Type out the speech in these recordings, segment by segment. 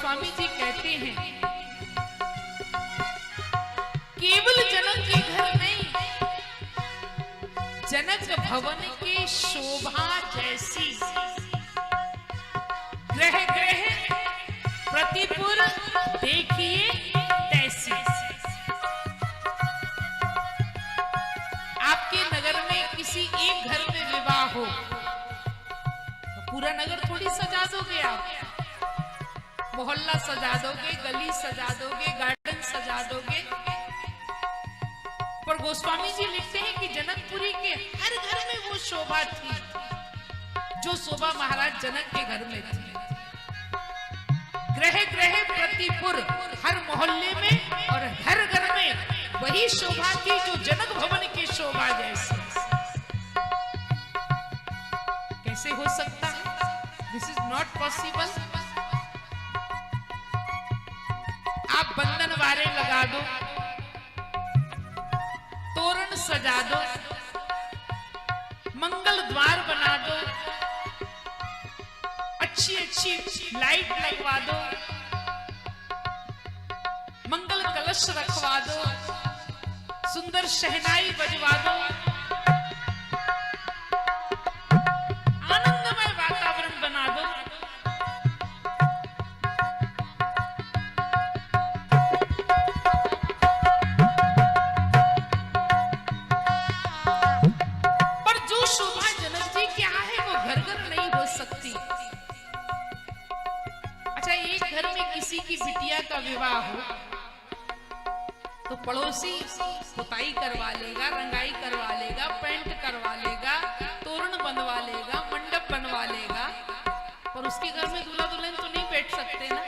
गोस्वामी जी कहते हैं केवल जनक के घर नहीं, जनक भवन के शोभा जैसी ग्रह ग्रह प्रतिपुर देखिए तैसी। आपके नगर में किसी एक घर में विवाह हो तो पूरा नगर थोड़ी सजा दोगे आप, मोहल्ला सजा दोगे, गली सजा दोगे, गार्डन सजा दोगे। पर गोस्वामी जी लिखते हैं कि जनकपुरी के हर घर में वो शोभा थी जो शोभा महाराज जनक के घर में थी। ग्रह ग्रह प्रतिपुर, हर मोहल्ले में और हर घर में वही शोभा थी जो जनक भवन की शोभा जैसी। कैसे हो सकता है? This is not possible. आप बंधन वारे लगा दो, तोरण सजा दो, मंगल द्वार बना दो, अच्छी अच्छी लाइट लगवा दो, मंगल कलश रखवा दो, सुंदर शहनाई बजवा दो, आनंदमय वातावरण बना दो, पर जो शोभा जनक जी क्या है वो घर घर नहीं हो सकती। अच्छा, एक घर में किसी की बिटिया का विवाह हो तो पड़ोसी पुताई करवा लेगा, रंगाई करवा लेगा, पेंट करवा लेगा, तोरण बनवा लेगा, मंडप बनवा लेगा, पर उसके घर में दूल्हा दुल्हन तो नहीं बैठ सकते ना।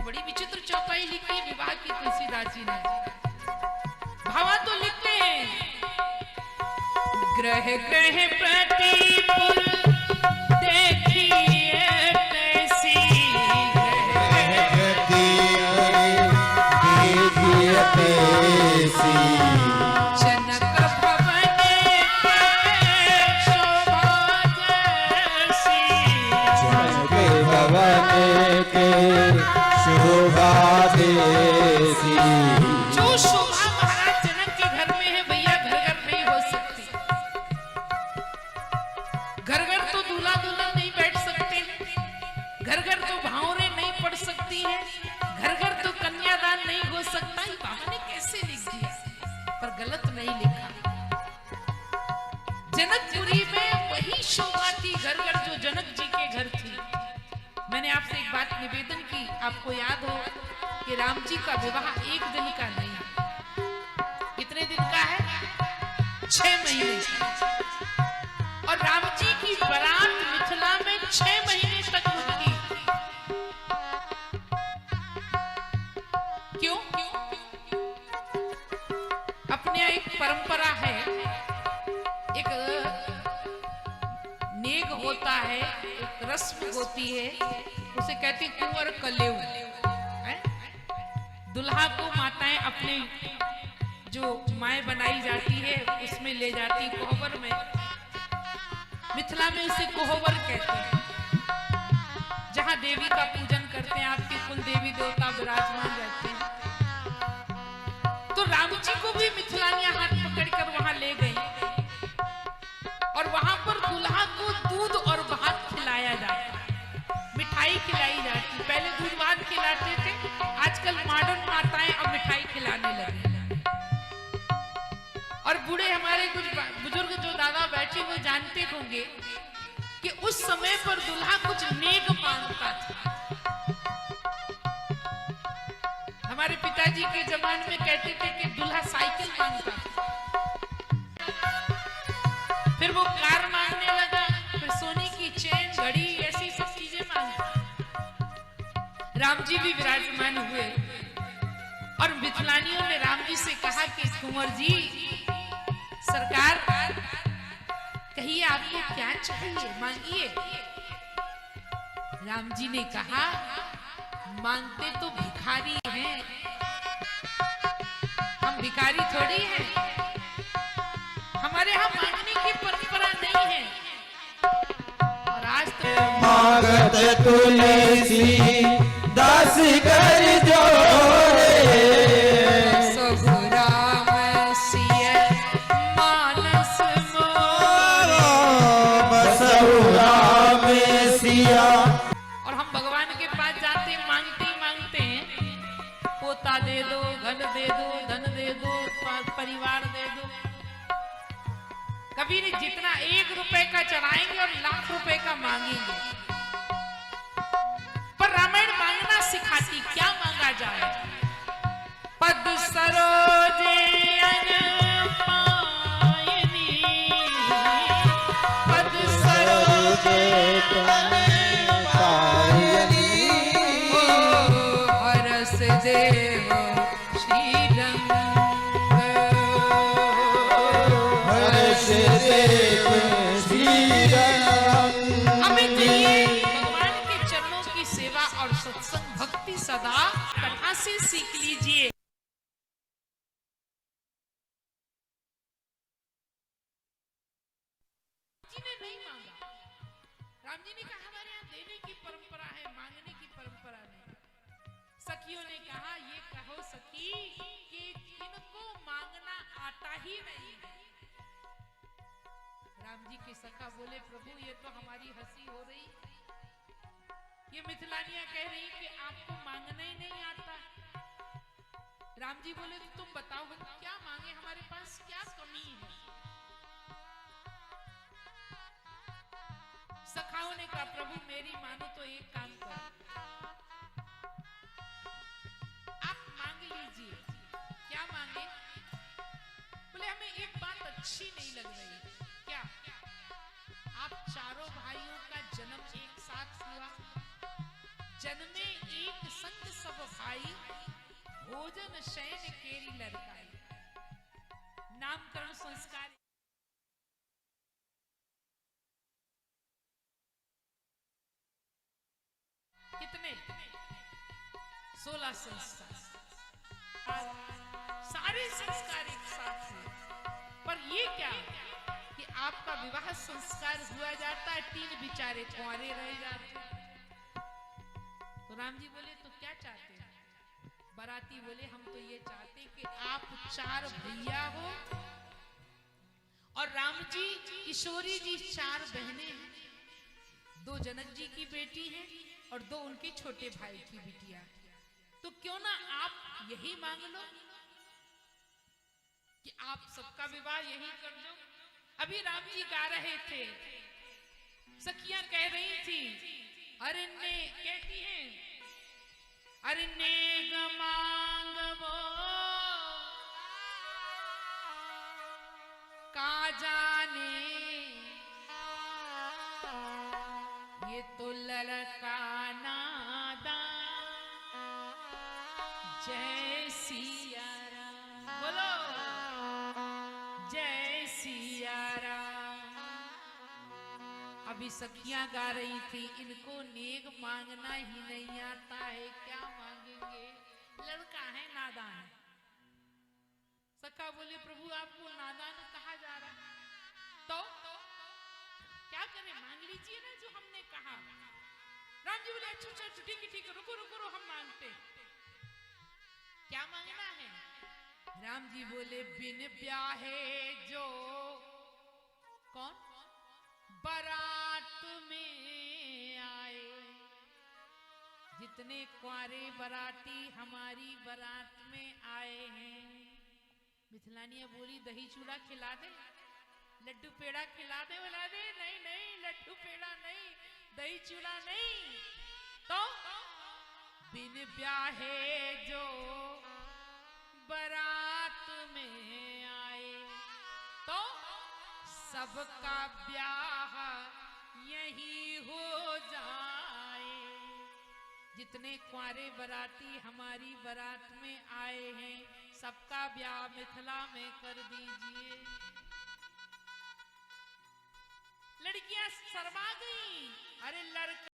बड़ी विचित्र चौपाई लिखी है विवाह की तुलसीदास जी ने। भावा तो लिखते हैं ग्रह ग्रह प्रतिपुर देखिए तैसी, जनक भवन के शोभा जैसी, जनक भवन के शोभा जैसी। जो शोभा महाराज जनक के घर में है भैया घर घर नहीं हो सकती। घर घर तो दूल्हा दुल्हन नहीं बैठ सकते, घर घर तो भावरें नहीं पड़ सकती है, घर घर तो कन्यादान नहीं हो सकता। ये बाबा ने कैसे लिख दिया, पर गलत नहीं लिखा। जनकपुरी में वही शोभा थी घर घर जो जनक जी के घर थी। मैंने आपसे एक बात निवेदन की, आपको याद हो कि राम जी का विवाह एक दिन का नहीं, कितने दिन का है? 6 महीने। और राम जी की बारात मिथिला में 6 महीने तक रुकी। क्यों? अपने एक परंपरा है, एक नेग होता है, एक रस्म होती है, उसे कहती कुंवर कलेऊ। दुल्हा को माताएं अपने जो माए बनाई जाती है उसमें ले जाती कोहबर में। मिथिला में उसे कोहबर कहते हैं, जहां देवी का पूजन करते हैं, आपके कुल देवी देवता विराजमान रहते हैं। तो राम जी को भी मिथिलानियां हाथ पकड़कर वहां ले गई और वहां पर दुल्हा को दूध और भात खिलाया जाता, मिठाई खिलाई जाती। पहले दूध भात खिलाते थे, आजकल मॉडर्न माताएं अब मिठाई खिलाने लगी। और बूढ़े हमारे कुछ बुजुर्ग जो दादा बैठे वो जानते होंगे कि उस समय पर दुल्हा कुछ नेक मांगता था। हमारे पिताजी के जमाने में कहते थे कि दुल्हा साइकिल मांगता था, फिर वो कार मांगने लगा, फिर सोने की चेन, घड़ी, ऐसी सब चीजें मांगता। राम जी भी विराजमान हुए और मिथिलानियों ने राम जी से कहा कि कुंवर जी सरकार कहिए आपको क्या चाहिए, मांगिए। राम जी ने कहा मांगते तो भिखारी हैं, हम भिखारी थोड़ी हैं, हमारे यहाँ मांगने की परंपरा नहीं है। और आज तो मांगत तुलसी दास हंस कर जोरे सब राम सिय मानस मोरे। बसुरा में सिया। और हम भगवान के पास जाते मांगते ही मांगते हैं, पोता दे दो, घर दे दो, धन दे दो, परिवार दे दो। कभी नहीं, जितना 1 रुपए का चढ़ाएंगे और लाख रुपए का मांगेंगे। पर रामायण मांगना सिखाती, क्या मांगा जाए। पद सरोजे अनपायनी, पद सरोजे पायनी हरस देव श्रीरंग। हर्ष देव श्रीरंग। हमें चाहिए भगवान के चरणों की सेवा और सत्संग भक्ति सदा। कथा से सीख लीजिए। जी ने नहीं मांगा, राम जी ने कहा हमारे यहाँ देने की परंपरा है, मांगने की परंपरा नहीं। सखियों ने कहा, ये कहो सखी कि इनको मांगना आता ही नहीं है। राम जी के सखा बोले, प्रभु ये तो हमारी हंसी हो रही। ये मिथिलानियां कह रही कि आपको मांगना ही नहीं आता। राम जी बोले, तो तुम बताओ क्या मांगे, हमारे पास क्या कमी है। सखाओं ने कहा, प्रभु मेरी मानो तो एक काम करो, आप मांग लीजिए। क्या मांगे? बोले, हमें एक बात अच्छी नहीं लग रही। क्या? आप चारों भाइयों का जन्म एक साथ हुआ, जन्मे एक संग सब भाई, भोजन शयन केरी लड़काई। नामकरण संस्कार कितने? 16 संस्कार, सारे संस्कार एक साथ हुए। पर ये क्या कि आपका विवाह संस्कार हुआ जाता है, 3 बिचारे कुंवारे रह जाते। तो राम जी बोले, तो क्या चाहते हैं? बाराती बोले, हम तो ये चाहते कि आप 4 भैया हो और राम जी, किशोरी जी 4 बहनें हैं। 2 जनक जी की बेटी हैं और 2 उनके छोटे भाई की बिटिया। तो क्यों ना आप यही मांग लो कि आप सबका विवाह यही कर दो। अभी राम जी गा रहे थे, सखियां कह रही थी, अरे ने कहती हैं, अरे नेग मांगवो का जाने, ये तो लड़का नादान, जय सिया राम। बोलो जय सिया राम। अभी सखियां गा रही थी, इनको नेक मांगना ही नहीं आता है, क्या मांगेंगे, लड़का है नादान। सखा बोले, प्रभु आपको नादान कहा जा रहा, तो क्या करें, मांग लीजिए ना जो हमने कहा। राम जी बोले, अच्छा अच्छा ठीक है, रुको रुको रुको, हम मांगते। क्या मांगना है? राम जी बोले, बिन ब्याहे जो कौन बारात में आए, जितने कुंवारे बराती हमारी बारात में आए हैं। मिथिलानिया बोली, दही चूड़ा खिला दे, लड्डू पेड़ा खिला दे। बोला, दे नहीं नहीं, लड्डू पेड़ा नहीं, दही चूड़ा नहीं। तो बिन ब्याहे जो बारात में आए, तो सबका ब्याह यही हो जाए। जितने कुंवारे बराती हमारी बारात में आए हैं, सबका ब्याह मिथिला में कर दीजिए। लड़कियां शर्मा गई, अरे लड़का